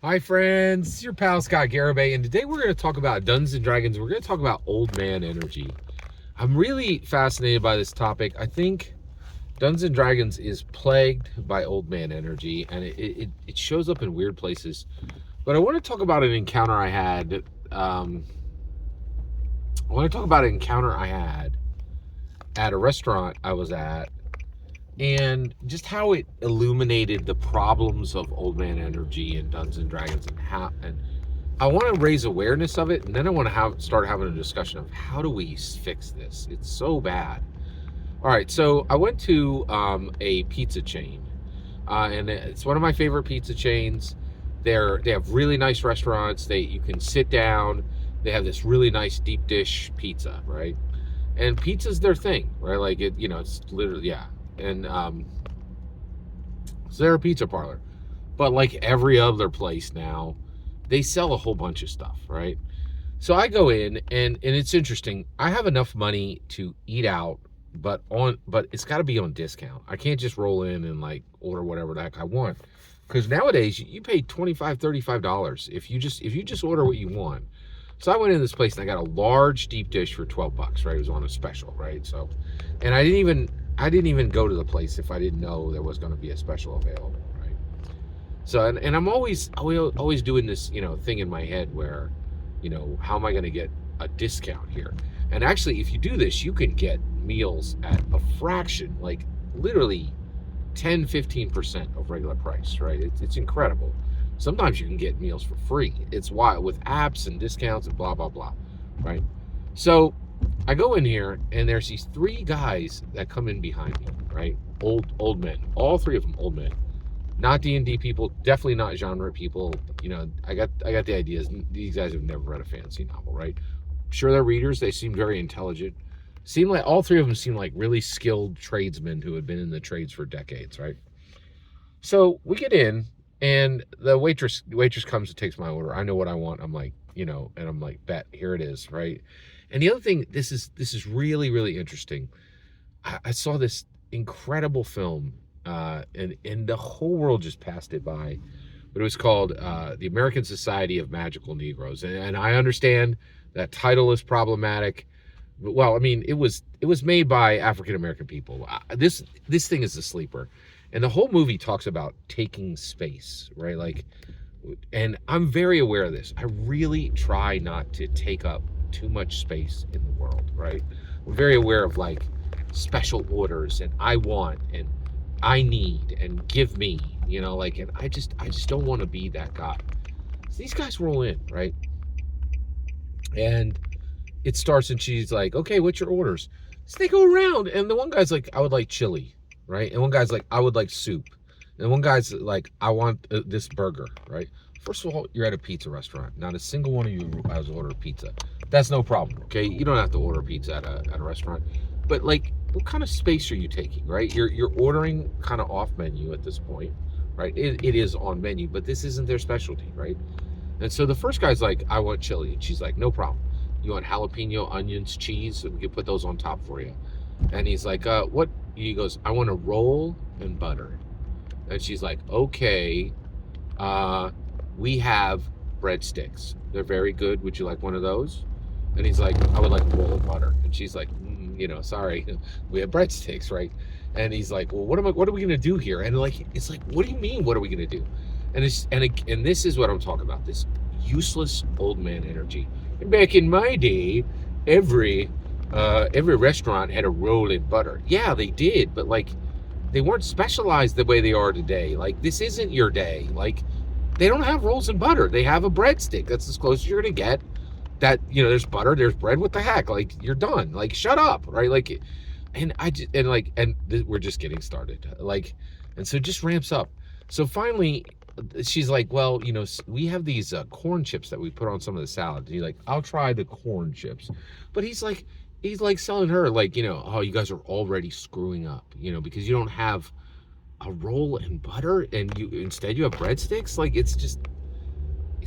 Hi friends, it's your pal Scott Garibay, and today we're going to talk about Dungeons and Dragons. We're going to talk about old man energy. I'm really fascinated by this topic. I think Dungeons and Dragons is plagued by old man energy, and it shows up in weird places. But I want to talk about an encounter I had. I want to talk about an encounter I had at a restaurant I was at, and just how it illuminated the problems of old man energy and Dungeons and Dragons, and I want to raise awareness of it, and then I want to start having a discussion of how do we fix this. It's so bad. All right, so I went to a pizza chain, and it's one of my favorite pizza chains. They have really nice restaurants. You can sit down. They have this really nice deep dish pizza, right? And pizza's their thing, right? Like it's literally, yeah. And so they're a pizza parlor, but like every other place now, they sell a whole bunch of stuff, right? So I go in, and it's interesting. I have enough money to eat out, but it's got to be on discount. I can't just roll in and like order whatever the heck I want, because nowadays you pay $25-$35 if you just order what you want. So I went in this place and I got a large deep dish for $12, right? It was on a special, right? So, and I didn't even go to the place if I didn't know there was going to be a special available, right? So, and I'm always doing this, thing in my head where, how am I going to get a discount here? And actually, if you do this, you can get meals at a fraction, like literally 10-15% of regular price, right? It's incredible. Sometimes you can get meals for free. It's wild with apps and discounts and blah, blah, blah, right? So I go in here, and there's these three guys that come in behind me, right? Old men, all three of them old men. Not D&D people, definitely not genre people. I got the ideas. These guys have never read a fantasy novel, right? Sure, they're readers. They seem very intelligent. Seem like all three of them seem like really skilled tradesmen who had been in the trades for decades, right? So we get in, and the waitress comes and takes my order. I know what I want. I'm like, and I'm like, bet, here it is, right? And the other thing, this is really, really interesting. I saw this incredible film, and the whole world just passed it by. But it was called The American Society of Magical Negroes, and I understand that title is problematic. Well, I mean, it was made by African American people. This thing is a sleeper, and the whole movie talks about taking space, right? Like, and I'm very aware of this. I really try not to take up too much space in the world, right? I'm very aware of like special orders and I want and I need and give me, like, and I just don't want to be that guy. So these guys roll in, right? And it starts, and she's like, okay, what's your orders? So they go around, and the one guy's like, I would like chili, right? And one guy's like, I would like soup. And one guy's like, I want this burger, right? First of all, you're at a pizza restaurant. Not a single one of you has ordered pizza. That's no problem, okay? You don't have to order pizza at a restaurant. But like, what kind of space are you taking, right? You're ordering kind of off menu at this point, right? It is on menu, but this isn't their specialty, right? And so the first guy's like, I want chili. And she's like, no problem. You want jalapeno, onions, cheese? We can put those on top for you. And he's like, what? He goes, I want a roll and butter. And she's like, okay, we have breadsticks. They're very good. Would you like one of those? And he's like, I would like a roll of butter. And she's like, sorry, we have breadsticks, right? And he's like, well, what are we gonna do here? And like, it's like, what do you mean? What are we gonna do? And this is what I'm talking about. This useless old man energy. And back in my day, every restaurant had a roll and butter. Yeah, they did, but like, they weren't specialized the way they are today. Like, this isn't your day. Like, they don't have rolls and butter. They have a breadstick. That's as close as you're gonna get. That, there's butter, there's bread. What the heck? Like, you're done. Like, shut up, right? Like, we're just getting started. Like, and so it just ramps up. So finally, she's like, well, we have these corn chips that we put on some of the salad. And he's like, I'll try the corn chips. But he's like selling her like, oh, you guys are already screwing up, because you don't have a roll and butter, and instead you have breadsticks. Like, it's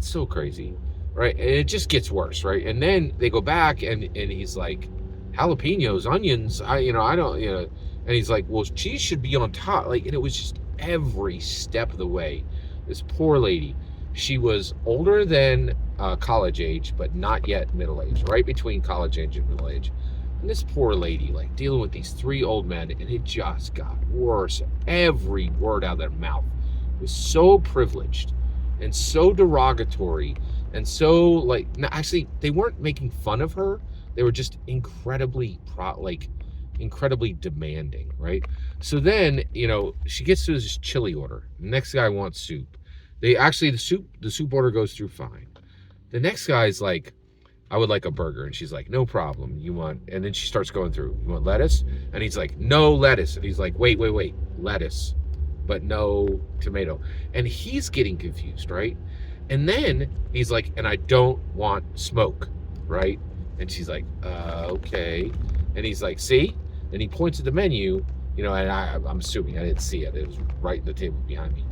so crazy, right? And it just gets worse, right? And then they go back, and he's like, jalapenos, onions, I don't, and he's like, well, cheese should be on top. Like, and it was just every step of the way. This poor lady. She was older than college age, but not yet middle age, right between college age and middle age. And this poor lady, like dealing with these three old men, and it just got worse. Every word out of their mouth was so privileged and so derogatory and so like, actually, they weren't making fun of her. They were just incredibly demanding, right? So then, she gets to this chili order. The next guy wants soup. The soup order goes through fine. The next guy's like, I would like a burger. And she's like, no problem. And then she starts going through, you want lettuce? And he's like, no lettuce. And he's like, wait, lettuce, but no tomato. And he's getting confused, right? And then he's like, and I don't want smoke, right? And she's like, okay. And he's like, see? And he points at the menu, and I'm assuming I didn't see it. It was right in the table behind me.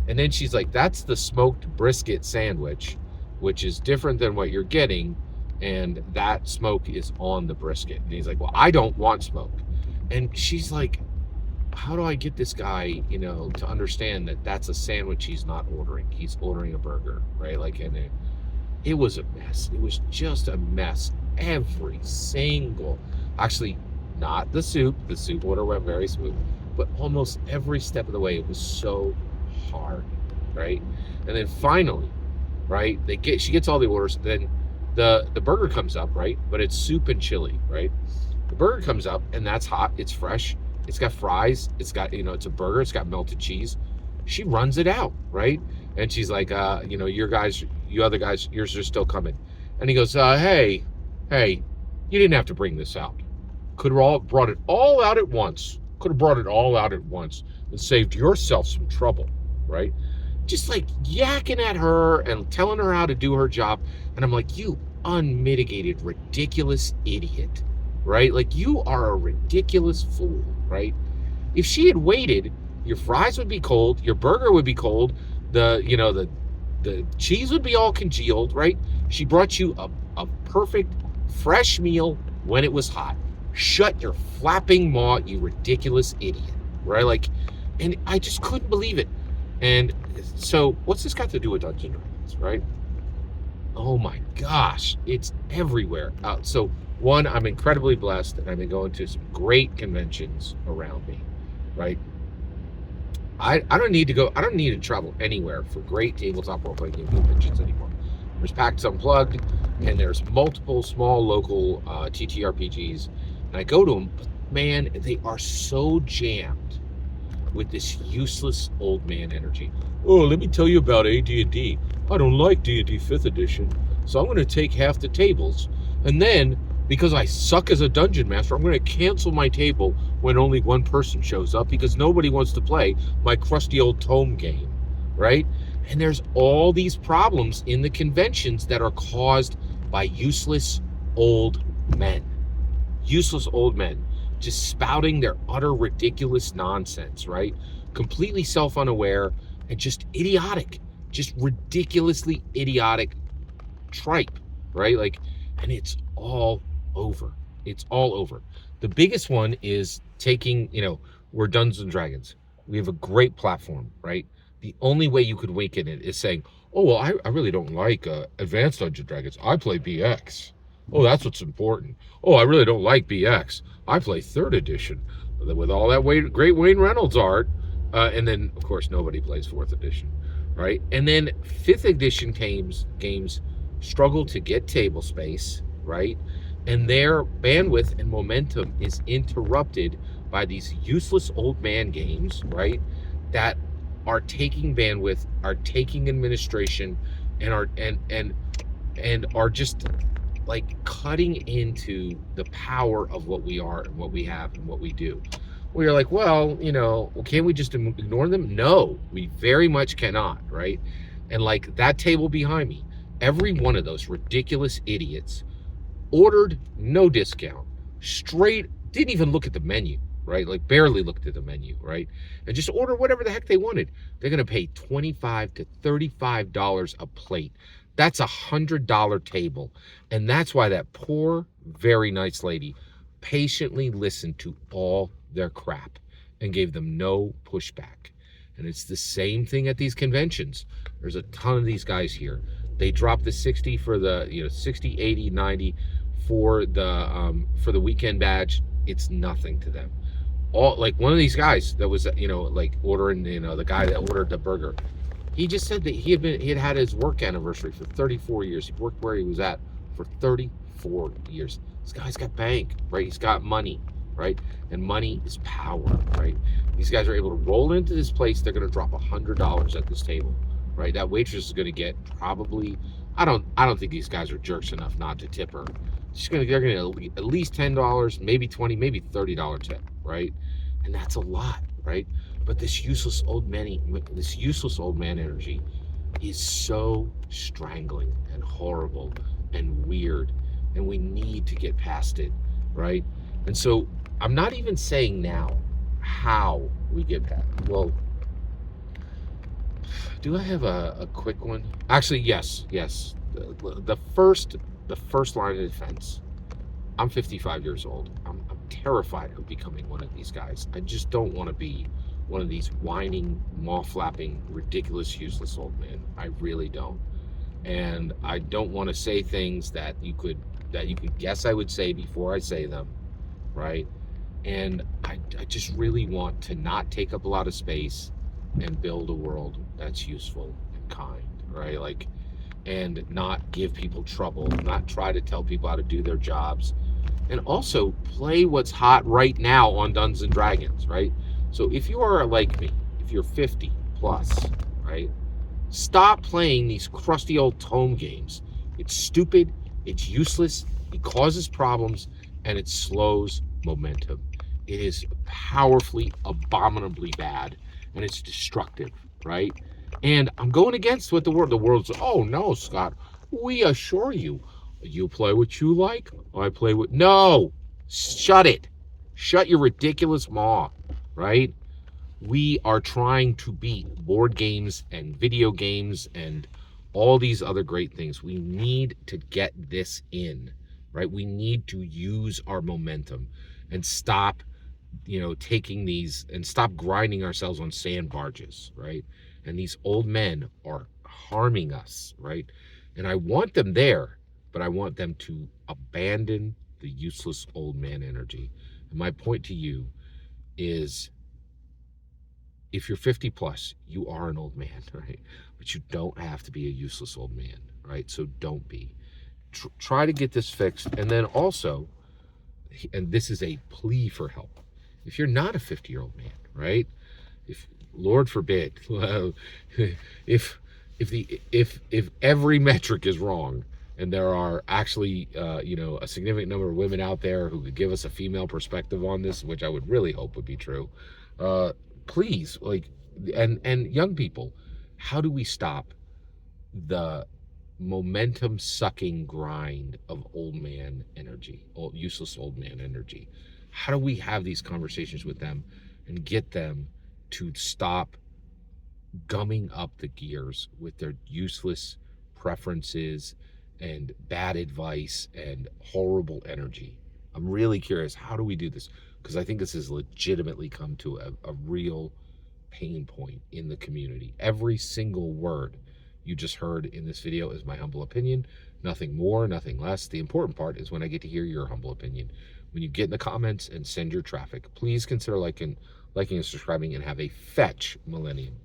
And then she's like, that's the smoked brisket sandwich, which is different than what you're getting. And that smoke is on the brisket. And he's like, well, I don't want smoke. And she's like, how do I get this guy, to understand that that's a sandwich he's not ordering? He's ordering a burger, right? Like, and it was a mess. It was just a mess. Actually, not the soup. The soup order went very smooth, but almost every step of the way, it was so hard, right? And then finally, right, she gets all the orders. Then the burger comes up, right? But it's soup and chili, right? The burger comes up, and that's hot. It's fresh. It's got fries. It's got, it's a burger. It's got melted cheese. She runs it out, right? And she's like, you other guys, yours are still coming. And he goes, hey, you didn't have to bring this out. Could have all brought it all out at once. And saved yourself some trouble, right? Just like yakking at her and telling her how to do her job. And I'm like, you unmitigated, ridiculous idiot, right? Like, you are a ridiculous fool, right? If she had waited, your fries would be cold, your burger would be cold, the cheese would be all congealed, right? She brought you a perfect fresh meal when it was hot. Shut your flapping maw, you ridiculous idiot, right? Like, and I just couldn't believe it. And so what's this got to do with Dungeons and Dragons, right? Oh my gosh, it's everywhere. So one, I'm incredibly blessed, and I've been going to some great conventions around me, right? I don't need to travel anywhere for great tabletop role-playing game conventions anymore. There's PAX Unplugged, and there's multiple small local TTRPGs, and I go to them, but man, they are so jammed with this useless old man energy. Oh, let me tell you about AD&D. I don't like D&D 5th edition, so I'm going to take half the tables. And then, because I suck as a dungeon master, I'm going to cancel my table when only one person shows up because nobody wants to play my crusty old tome game, right? And there's all these problems in the conventions that are caused by useless old men. Useless old men just spouting their utter ridiculous nonsense, right? Completely self-unaware and just idiotic, just ridiculously idiotic tripe, right? Like, and it's all over. It's all over. The biggest one is taking, we're Dungeons and Dragons. We have a great platform, right? The only way you could weaken it is saying, oh, well, I really don't like Advanced Dungeons and Dragons. I play BX. Oh, that's what's important. Oh, I really don't like BX. I play 3rd edition with all that great Wayne Reynolds art. And then, of course, nobody plays 4th edition, right? And then 5th edition games struggle to get table space, right? And their bandwidth and momentum is interrupted by these useless old man games, right? That are taking bandwidth, are taking administration, and are just like cutting into the power of what we are and what we have and what we do. We're like, well, can't we just ignore them? No, we very much cannot, right? And like that table behind me, every one of those ridiculous idiots ordered no discount, straight, didn't even look at the menu, right? Like barely looked at the menu, right? And just order whatever the heck they wanted. They're going to pay $25 to $35 a plate. That's $100 table. And that's why that poor, very nice lady patiently listened to all their crap and gave them no pushback. And it's the same thing at these conventions. There's a ton of these guys here. They drop the 60 for the 60, 80, 90 for the weekend badge. It's nothing to them. All like one of these guys that was like ordering the guy that ordered the burger. He just said that he had had his work anniversary for 34 years. He worked where he was at for 34 years. This guy's got bank, right? He's got money, right? And money is power, right? These guys are able to roll into this place. They're going to drop $100 at this table, right? That waitress is going to get probably. I don't think these guys are jerks enough not to tip her. They're going to at least $10, maybe 20, maybe $30 tip, right? And that's a lot, right? But this useless old man energy is so strangling and horrible and weird, and we need to get past it, right? And so I'm not even saying now how we get past it. Well, do I have a quick one? Actually, yes. The first line of defense. I'm 55 years old. I'm terrified of becoming one of these guys. I just don't want to be one of these whining, maw-flapping, ridiculous, useless old men. I really don't. And I don't want to say things that you could guess I would say before I say them, right? And I just really want to not take up a lot of space and build a world that's useful and kind, right? Like, and not give people trouble, not try to tell people how to do their jobs, and also play what's hot right now on Dungeons and Dragons, right? So if you are like me, if you're 50 plus, right, stop playing these crusty old tome games. It's stupid, it's useless, it causes problems, and it slows momentum. It is powerfully, abominably bad, and it's destructive, right? And I'm going against what the world's, oh no, Scott, we assure you, you play what you like, I play what, no, shut it. Shut your ridiculous maw, right? We are trying to beat board games and video games and all these other great things. We need to get this in, right? We need to use our momentum and stop taking these and stop grinding ourselves on sand barges, right? And these old men are harming us, right? And I want them there, but I want them to abandon the useless old man energy. And my point to you is, if you're 50 plus, you are an old man, right? But you don't have to be a useless old man, right? So don't be. Try to get this fixed. And then also, and this is a plea for help, if you're not a 50-year-old man, right? If Lord forbid, if every metric is wrong, and there are actually a significant number of women out there who could give us a female perspective on this, which I would really hope would be true, please, and young people, how do we stop the momentum sucking grind of old man energy, useless old man energy? How do we have these conversations with them and get them to stop gumming up the gears with their useless preferences and bad advice and horrible energy? I'm really curious, how do we do this? Because I think this has legitimately come to a real pain point in the community. Every single word you just heard in this video is my humble opinion. Nothing more, nothing less. The important part is when I get to hear your humble opinion. When you get in the comments and send your traffic, please consider liking and subscribing, and have a fetch millennium.